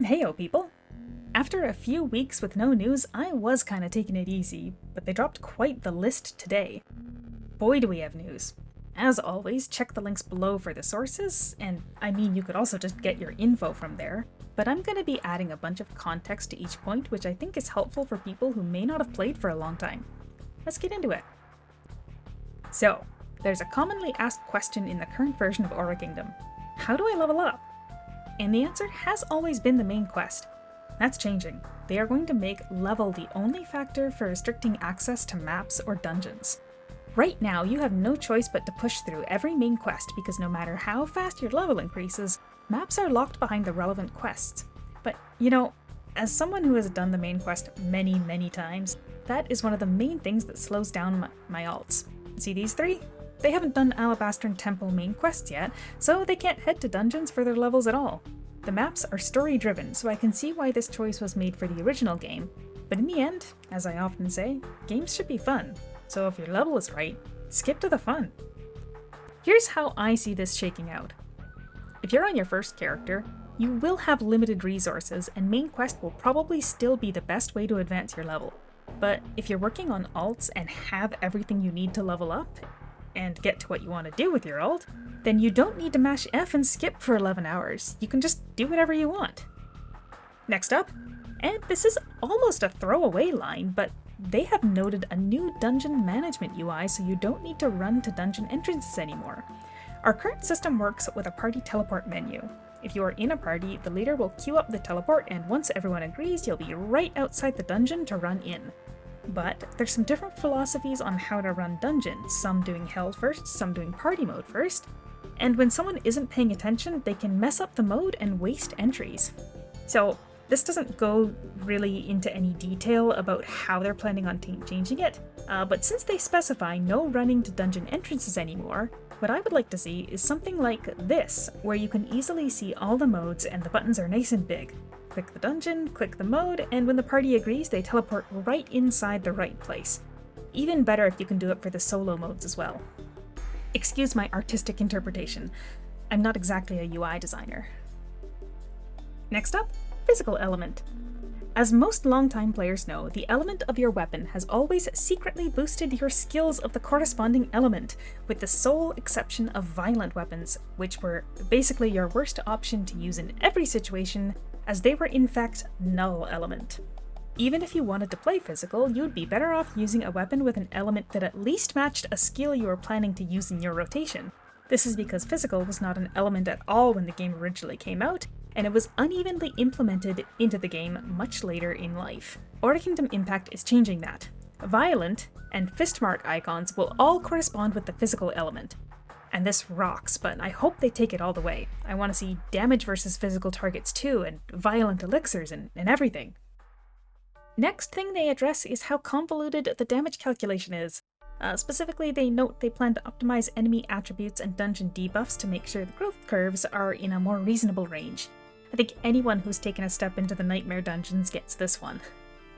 Heyo people! After a few weeks with no news, I was kinda taking it easy, but they dropped quite the list today. Boy do we have news. As always, check the links below for the sources, and I mean you could also just get your info from there, but I'm gonna be adding a bunch of context to each point which I think is helpful for people who may not have played for a long time. Let's get into it. So, there's a commonly asked question in the current version of Aura Kingdom. How do I level up? And the answer has always been the main quest. That's changing. They are going to make level the only factor for restricting access to maps or dungeons. Right now, you have no choice but to push through every main quest because no matter how fast your level increases, maps are locked behind the relevant quests. But, you know, as someone who has done the main quest many times, that is one of the main things that slows down my alts. See these three? They haven't done Alabastern Temple main quests yet, so they can't head to dungeons for their levels at all. The maps are story-driven, so I can see why this choice was made for the original game, but in the end, as I often say, games should be fun, so if your level is right, skip to the fun. Here's how I see this shaking out. If you're on your first character, you will have limited resources, and main quest will probably still be the best way to advance your level. But if you're working on alts and have everything you need to level up, and get to what you want to do with your alt, then you don't need to mash F and skip for 11 hours. You can just do whatever you want. Next up, and this is almost a throwaway line, but they have noted a new dungeon management UI so you don't need to run to dungeon entrances anymore. Our current system works with a party teleport menu. If you are in a party, the leader will queue up the teleport, and once everyone agrees, you'll be right outside the dungeon to run in. But there's some different philosophies on how to run dungeons, some doing hell first, some doing party mode first, and when someone isn't paying attention, they can mess up the mode and waste entries. So this doesn't go really into any detail about how they're planning on changing it, but since they specify no running to dungeon entrances anymore, what I would like to see is something like this, where you can easily see all the modes and the buttons are nice and big. Click the dungeon, click the mode, and when the party agrees, they teleport right inside the right place. Even better if you can do it for the solo modes as well. Excuse my artistic interpretation. I'm not exactly a UI designer. Next up, physical element. As most longtime players know, the element of your weapon has always secretly boosted your skills of the corresponding element, with the sole exception of violent weapons, which were basically your worst option to use in every situation, as they were in fact null element. Even if you wanted to play physical, you'd be better off using a weapon with an element that at least matched a skill you were planning to use in your rotation. This is because physical was not an element at all when the game originally came out, and it was unevenly implemented into the game much later in life. Aura Kingdom Impact is changing that. Violent and fistmark icons will all correspond with the physical element. And this rocks, but I hope they take it all the way. I want to see damage versus physical targets too, and violent elixirs and everything. Next thing they address is how convoluted the damage calculation is. Specifically, they note they plan to optimize enemy attributes and dungeon debuffs to make sure the growth curves are in a more reasonable range. I think anyone who's taken a step into the Nightmare dungeons gets this one.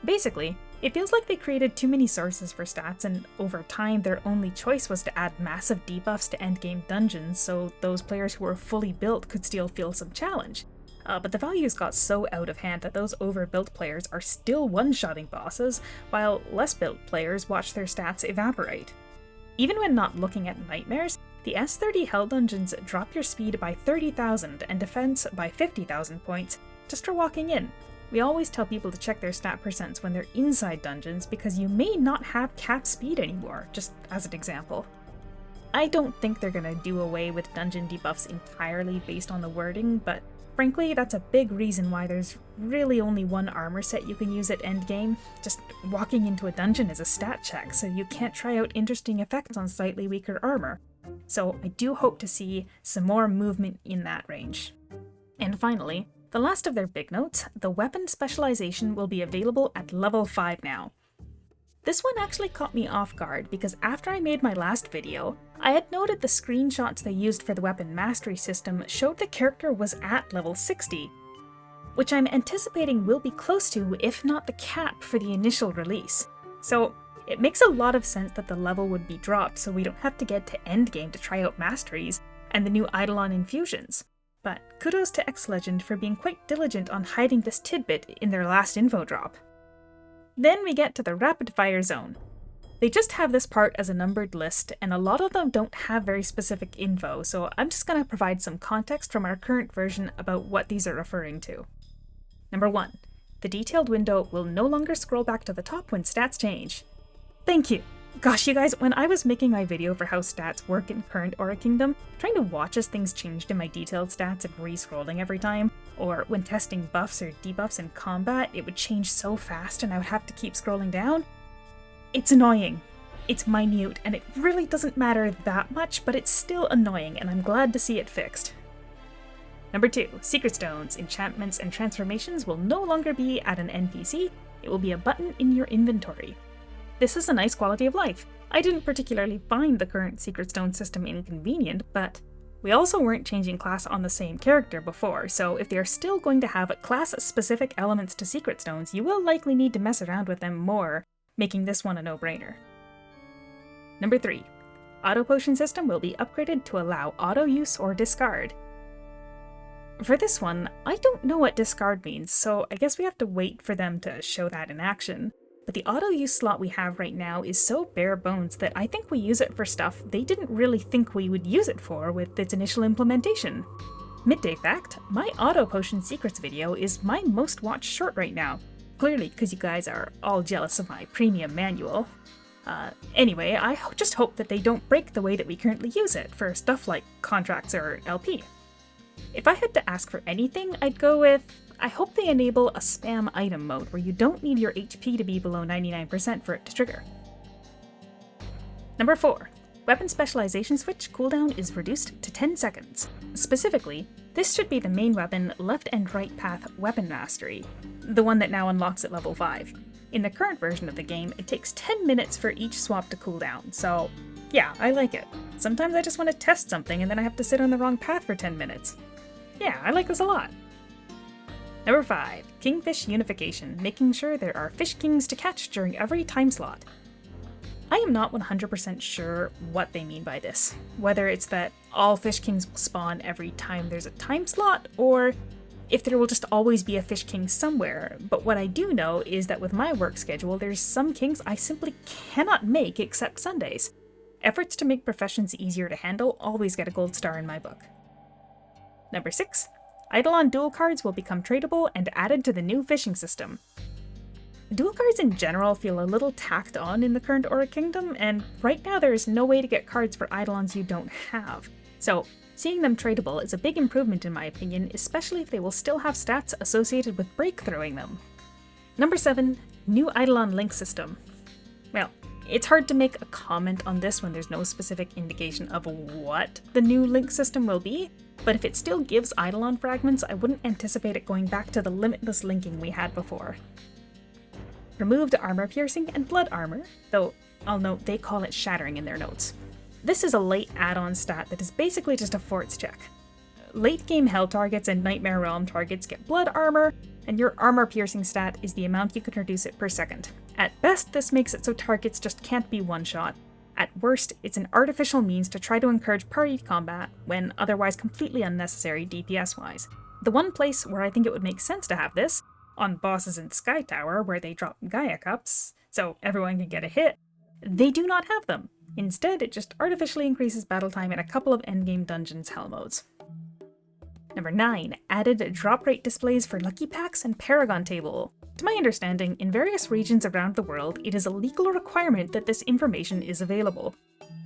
Basically, it feels like they created too many sources for stats, and over time their only choice was to add massive debuffs to endgame dungeons so those players who were fully built could still feel some challenge. But the values got so out of hand that those overbuilt players are still one-shotting bosses, while less built players watch their stats evaporate. Even when not looking at nightmares, the S30 Hell dungeons drop your speed by 30,000 and defense by 50,000 points just for walking in. We always tell people to check their stat percents when they're inside dungeons because you may not have cap speed anymore, just as an example. I don't think they're gonna do away with dungeon debuffs entirely based on the wording, but frankly, that's a big reason why there's really only one armor set you can use at endgame. Just walking into a dungeon is a stat check, so you can't try out interesting effects on slightly weaker armor. So I do hope to see some more movement in that range. And finally, the last of their big notes, the weapon specialization will be available at level 5 now. This one actually caught me off guard because after I made my last video, I had noted the screenshots they used for the weapon mastery system showed the character was at level 60, which I'm anticipating will be close to, if not the cap, for the initial release. So it makes a lot of sense that the level would be dropped so we don't have to get to endgame to try out masteries and the new Eidolon infusions. But kudos to X-Legend for being quite diligent on hiding this tidbit in their last info drop. Then we get to the rapid fire zone. They just have this part as a numbered list, and a lot of them don't have very specific info, so I'm just going to provide some context from our current version about what these are referring to. Number 1. The detailed window will no longer scroll back to the top when stats change. Thank you! Gosh, you guys, when I was making my video for how stats work in current Aura Kingdom, trying to watch as things changed in my detailed stats and re-scrolling every time, or when testing buffs or debuffs in combat, it would change so fast and I would have to keep scrolling down. It's annoying. It's minute, and it really doesn't matter that much, but it's still annoying, and I'm glad to see it fixed. Number 2. Secret stones, enchantments, and transformations will no longer be at an NPC, it will be a button in your inventory. This is a nice quality of life. I didn't particularly find the current secret stone system inconvenient, but we also weren't changing class on the same character before, so if they are still going to have class-specific elements to secret stones, you will likely need to mess around with them more, making this one a no-brainer. Number 3. Auto potion system will be upgraded to allow auto use or discard. For this one, I don't know what discard means, so I guess we have to wait for them to show that in action. But the auto use slot we have right now is so bare bones that I think we use it for stuff they didn't really think we would use it for with its initial implementation. Midday fact, my auto potion secrets video is my most watched short right now. Clearly, because you guys are all jealous of my premium manual. Anyway, I just hope that they don't break the way that we currently use it for stuff like contracts or LP. If I had to ask for anything, I'd go with, I hope they enable a spam item mode where you don't need your HP to be below 99% for it to trigger. Number 4. Weapon specialization switch cooldown is reduced to 10 seconds. Specifically, this should be the main weapon left and right path weapon mastery, the one that now unlocks at level 5. In the current version of the game, it takes 10 minutes for each swap to cool down, so yeah, I like it. Sometimes I just want to test something and then I have to sit on the wrong path for 10 minutes. Yeah, I like this a lot. Number 5. Kingfish unification, making sure there are fish kings to catch during every time slot. I am not 100% sure what they mean by this, whether it's that all fish kings will spawn every time there's a time slot, or if there will just always be a fish king somewhere, but what I do know is that with my work schedule, there's some kings I simply cannot make except Sundays. Efforts to make professions easier to handle always get a gold star in my book. Number 6. Eidolon Duel Cards will become tradeable and added to the new fishing system. Duel cards in general feel a little tacked on in the current Aura Kingdom, and right now there is no way to get cards for Eidolons you don't have. So, seeing them tradeable is a big improvement in my opinion, especially if they will still have stats associated with breakthroughing them. Number 7. New Eidolon Link System. Well, it's hard to make a comment on this when there's no specific indication of what the new link system will be, but if it still gives Eidolon fragments, I wouldn't anticipate it going back to the limitless linking we had before. Removed armor piercing and blood armor, though I'll note they call it shattering in their notes. This is a late add-on stat that is basically just a forts check. Late game hell targets and Nightmare Realm targets get blood armor, and your armor piercing stat is the amount you can reduce it per second. At best, this makes it so targets just can't be one-shot. At worst, it's an artificial means to try to encourage party combat when otherwise completely unnecessary DPS-wise. The one place where I think it would make sense to have this, on bosses in Sky Tower where they drop Gaia Cups, so everyone can get a hit, they do not have them. Instead, it just artificially increases battle time in a couple of endgame dungeons hell modes. Number 9. Added drop rate displays for Lucky Packs and Paragon Table. To my understanding, in various regions around the world, it is a legal requirement that this information is available.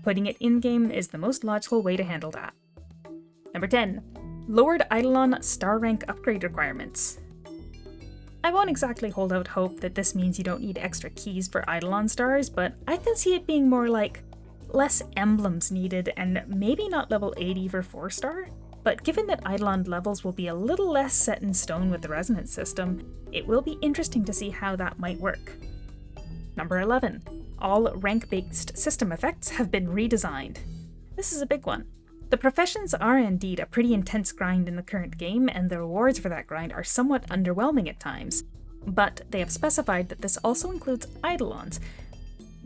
Putting it in-game is the most logical way to handle that. Number 10. Lowered Eidolon star rank upgrade requirements. I won't exactly hold out hope that this means you don't need extra keys for Eidolon stars, but I can see it being more like less emblems needed and maybe not level 80 for 4-star. But given that Eidolon levels will be a little less set in stone with the resonance system, it will be interesting to see how that might work. Number 11. All rank-based system effects have been redesigned. This is a big one. The professions are indeed a pretty intense grind in the current game, and the rewards for that grind are somewhat underwhelming at times. But they have specified that this also includes Eidolons,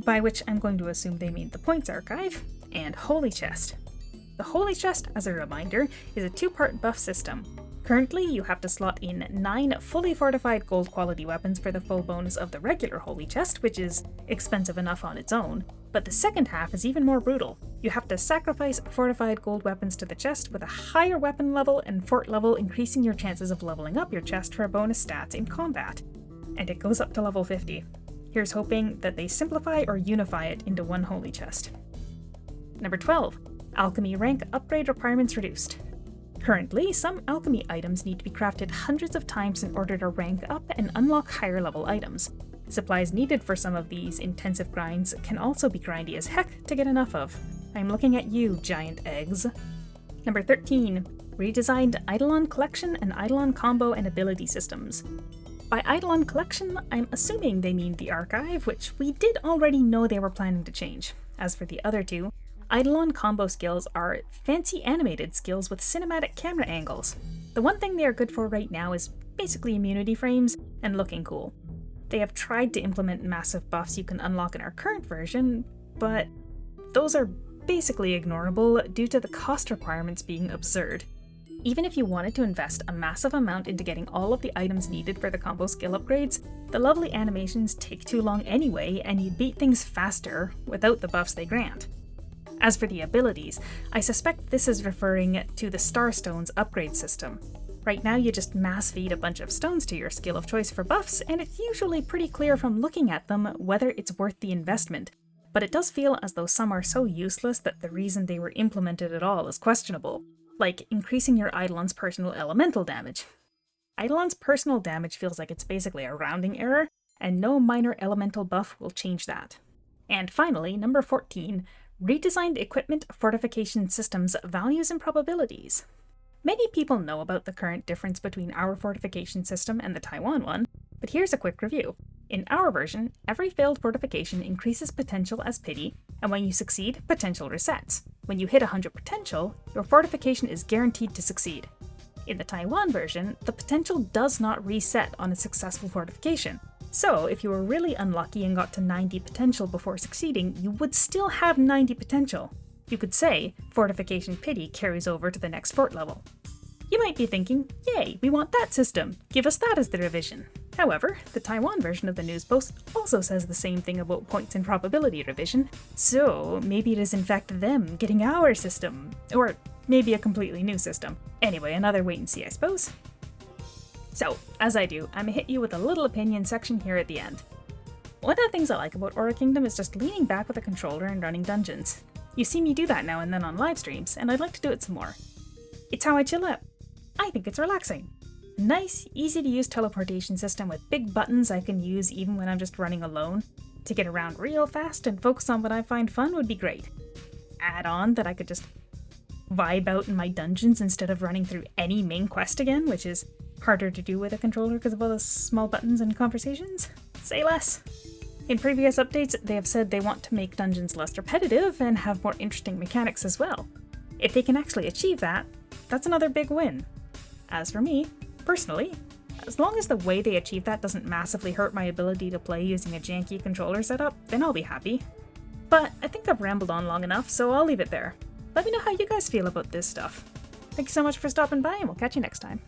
by which I'm going to assume they mean the Points Archive and Holy Chest. The Holy Chest, as a reminder, is a two-part buff system. Currently, you have to slot in 9 fully fortified gold quality weapons for the full bonus of the regular Holy Chest, which is expensive enough on its own, but the second half is even more brutal. You have to sacrifice fortified gold weapons to the chest with a higher weapon level and fort level, increasing your chances of leveling up your chest for bonus stats in combat. And it goes up to level 50. Here's hoping that they simplify or unify it into one Holy Chest. Number 12. Alchemy rank upgrade requirements reduced. Currently, some alchemy items need to be crafted hundreds of times in order to rank up and unlock higher level items. Supplies needed for some of these intensive grinds can also be grindy as heck to get enough of. I'm looking at you, giant eggs. Number 13. Redesigned Eidolon Collection and Eidolon Combo and Ability Systems. By Eidolon Collection, I'm assuming they mean the archive, which we did already know they were planning to change. As for the other two, Eidolon combo skills are fancy animated skills with cinematic camera angles. The one thing they are good for right now is basically immunity frames and looking cool. They have tried to implement massive buffs you can unlock in our current version, but those are basically ignorable due to the cost requirements being absurd. Even if you wanted to invest a massive amount into getting all of the items needed for the combo skill upgrades, the lovely animations take too long anyway, and you'd beat things faster without the buffs they grant. As for the abilities, I suspect this is referring to the Starstones upgrade system. Right now you just mass feed a bunch of stones to your skill of choice for buffs, and it's usually pretty clear from looking at them whether it's worth the investment, but it does feel as though some are so useless that the reason they were implemented at all is questionable, like increasing your Eidolon's personal elemental damage. Eidolon's personal damage feels like it's basically a rounding error, and no minor elemental buff will change that. And finally, number 14, redesigned equipment fortification systems values and probabilities. Many people know about the current difference between our fortification system and the Taiwan one, but here's a quick review. In our version, every failed fortification increases potential as pity, and when you succeed, potential resets. When you hit 100 potential, your fortification is guaranteed to succeed. In the Taiwan version, the potential does not reset on a successful fortification. So, if you were really unlucky and got to 90 potential before succeeding, you would still have 90 potential. You could say, Fortification Pity carries over to the next fort level. You might be thinking, yay, we want that system, give us that as the revision. However, the Taiwan version of the news post also says the same thing about points and probability revision, so maybe it is in fact them getting our system, or maybe a completely new system. Anyway, another wait and see, I suppose. So, as I do, I'm gonna hit you with a little opinion section here at the end. One of the things I like about Aura Kingdom is just leaning back with a controller and running dungeons. You see me do that now and then on live streams, and I'd like to do it some more. It's how I chill out. I think it's relaxing. Nice, easy to use teleportation system with big buttons I can use even when I'm just running alone. To get around real fast and focus on what I find fun would be great. Add on that I could just vibe out in my dungeons instead of running through any main quest again, which is harder to do with a controller because of all the small buttons and conversations. Say less. In previous updates, they have said they want to make dungeons less repetitive and have more interesting mechanics as well. If they can actually achieve that, that's another big win. As for me, personally, as long as the way they achieve that doesn't massively hurt my ability to play using a janky controller setup, then I'll be happy. But I think I've rambled on long enough, so I'll leave it there. Let me know how you guys feel about this stuff. Thank you so much for stopping by, and we'll catch you next time.